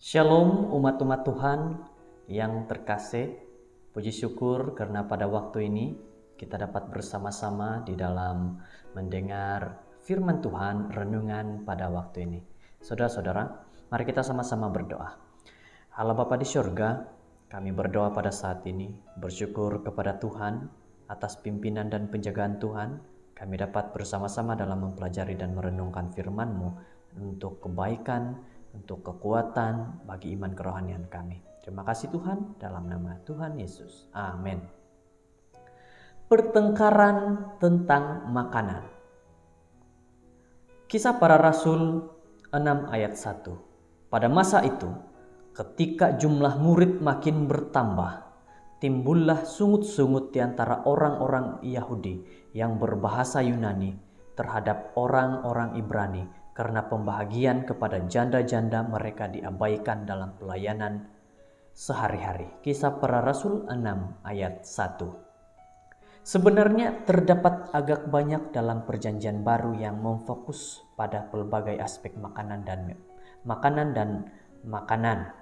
Shalom umat-umat Tuhan yang terkasih. Puji syukur karena pada waktu ini kita dapat bersama-sama di dalam mendengar firman Tuhan, renungan pada waktu ini. Saudara-saudara, mari kita sama-sama berdoa. Allah Bapa di surga, kami berdoa pada saat ini, bersyukur kepada Tuhan atas pimpinan dan penjagaan Tuhan. Kami dapat bersama-sama dalam mempelajari dan merenungkan firman-Mu untuk kebaikan, untuk kekuatan bagi iman kerohanian kami. Terima kasih Tuhan, dalam nama Tuhan Yesus. Amin. Pertengkaran tentang makanan. Kisah Para Rasul 6 ayat 1. Pada masa itu, ketika jumlah murid makin bertambah, timbullah sungut-sungut di antara orang-orang Yahudi yang berbahasa Yunani terhadap orang-orang Ibrani karena pembahagian kepada janda-janda mereka diabaikan dalam pelayanan sehari-hari. Kisah Para Rasul 6 ayat 1. Sebenarnya terdapat agak banyak dalam Perjanjian Baru yang memfokus pada pelbagai aspek makanan dan makanan.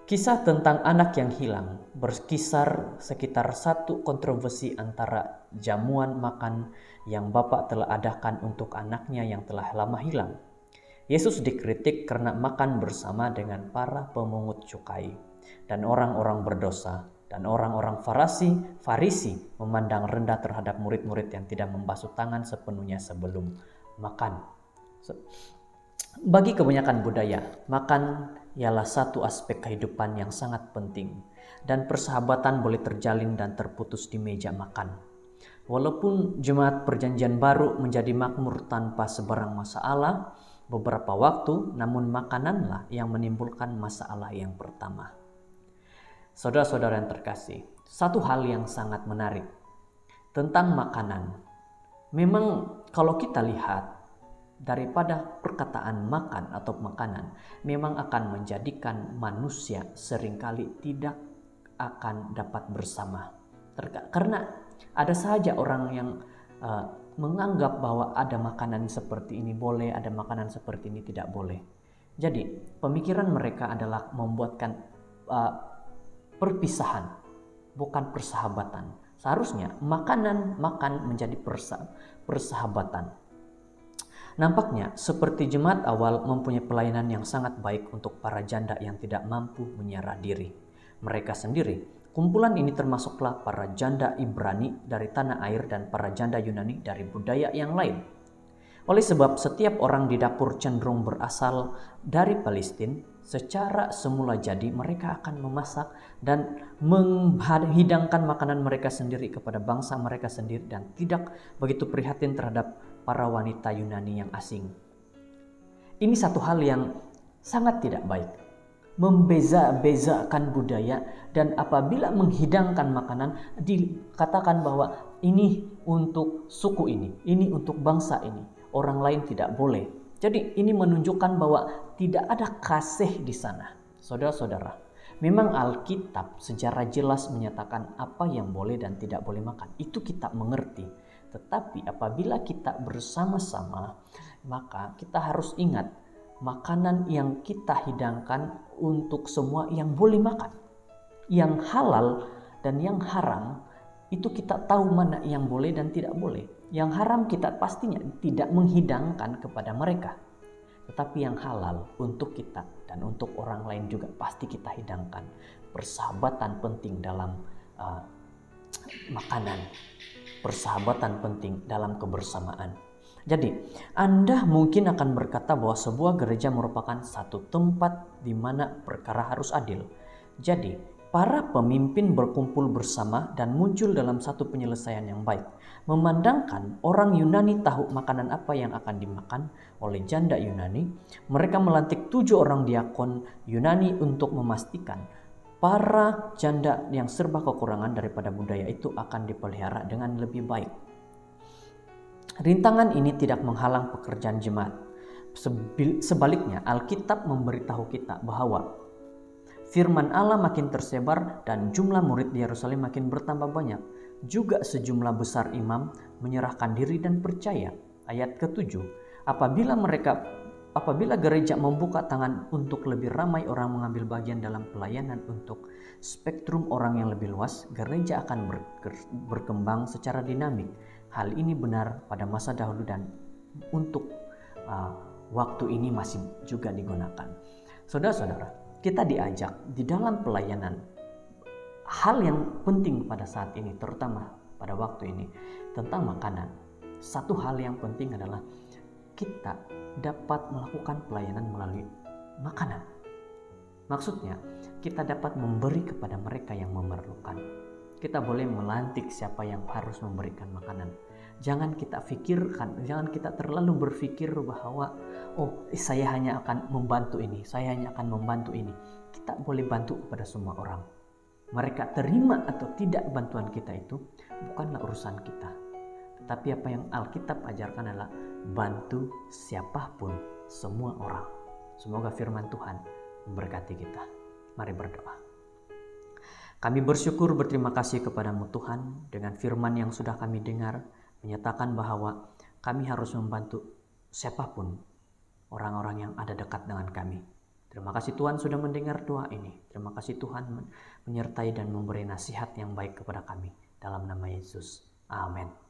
Kisah tentang anak yang hilang berkisar sekitar satu kontroversi antara jamuan makan yang Bapak telah adakan untuk anaknya yang telah lama hilang. Yesus dikritik karena makan bersama dengan para pemungut cukai dan orang-orang berdosa, dan orang-orang Farisi memandang rendah terhadap murid-murid yang tidak membasuh tangan sepenuhnya sebelum makan. Bagi kebanyakan budaya, makan ialah satu aspek kehidupan yang sangat penting, dan persahabatan boleh terjalin dan terputus di meja makan. Walaupun jemaat Perjanjian Baru menjadi makmur tanpa sebarang masalah beberapa waktu, namun makananlah yang menimbulkan masalah yang pertama. Saudara-saudara yang terkasih, satu hal yang sangat menarik tentang makanan. Memang kalau kita lihat daripada perkataan makan atau makanan, memang akan menjadikan manusia seringkali tidak akan dapat bersama. Karena ada saja orang yang menganggap bahwa ada makanan seperti ini boleh, ada makanan seperti ini tidak boleh. Jadi pemikiran mereka adalah membuatkan perpisahan, bukan persahabatan. Seharusnya makan menjadi persahabatan. Nampaknya seperti jemaat awal mempunyai pelayanan yang sangat baik untuk para janda yang tidak mampu menyerah diri mereka sendiri. Kumpulan ini termasuklah para janda Ibrani dari tanah air dan para janda Yunani dari budaya yang lain. Oleh sebab setiap orang di dapur cenderung berasal dari Palestina, secara semula jadi mereka akan memasak dan menghidangkan makanan mereka sendiri kepada bangsa mereka sendiri dan tidak begitu prihatin terhadap para wanita Yunani yang asing. Ini satu hal yang sangat tidak baik, membeza-bezakan budaya, dan apabila menghidangkan makanan dikatakan bahwa ini untuk suku ini untuk bangsa ini, orang lain tidak boleh. Jadi ini menunjukkan bahwa tidak ada kasih di sana. Saudara-saudara, memang Alkitab secara jelas menyatakan apa yang boleh dan tidak boleh makan. Itu kita mengerti. Tetapi apabila kita bersama-sama, maka kita harus ingat makanan yang kita hidangkan untuk semua yang boleh makan. Yang halal dan yang haram itu kita tahu mana yang boleh dan tidak boleh. Yang haram kita pastinya tidak menghidangkan kepada mereka. Tetapi yang halal untuk kita dan untuk orang lain juga pasti kita hidangkan. Persahabatan penting dalam makanan. Persahabatan penting dalam kebersamaan. Jadi, Anda mungkin akan berkata bahwa sebuah gereja merupakan satu tempat di mana perkara harus adil. Jadi, para pemimpin berkumpul bersama dan muncul dalam satu penyelesaian yang baik. Memandangkan orang Yunani tahu makanan apa yang akan dimakan oleh janda Yunani, mereka melantik 7 orang diakon Yunani untuk memastikan para janda yang serba kekurangan daripada budaya itu akan dipelihara dengan lebih baik. Rintangan ini tidak menghalang pekerjaan jemaat. Sebaliknya, Alkitab memberitahu kita bahwa firman Allah makin tersebar dan jumlah murid di Yerusalem makin bertambah banyak. Juga sejumlah besar imam menyerahkan diri dan percaya. Ayat ke-7, apabila mereka apabila gereja membuka tangan untuk lebih ramai orang mengambil bagian dalam pelayanan untuk spektrum orang yang lebih luas, gereja akan berkembang secara dinamik. Hal ini benar pada masa dahulu dan untuk waktu ini masih juga digunakan. Saudara-saudara, kita diajak di dalam pelayanan. Hal yang penting pada saat ini, terutama pada waktu ini, tentang makanan. Satu hal yang penting adalah kita dapat melakukan pelayanan melalui makanan. Maksudnya, kita dapat memberi kepada mereka yang memerlukan. Kita boleh melantik siapa yang harus memberikan makanan. Jangan kita pikirkan, jangan kita terlalu berpikir bahwa saya hanya akan membantu ini, saya hanya akan membantu ini. Kita boleh bantu kepada semua orang. Mereka terima atau tidak bantuan kita itu bukanlah urusan kita. Tetapi apa yang Alkitab ajarkan adalah bantu siapapun, semua orang. Semoga firman Tuhan memberkati kita. Mari berdoa. Kami bersyukur, berterima kasih kepadamu Tuhan, dengan firman yang sudah kami dengar, menyatakan bahwa kami harus membantu siapapun, orang-orang yang ada dekat dengan kami. Terima kasih Tuhan sudah mendengar doa ini. Terima kasih Tuhan menyertai dan memberi nasihat yang baik kepada kami. Dalam nama Yesus. Amin.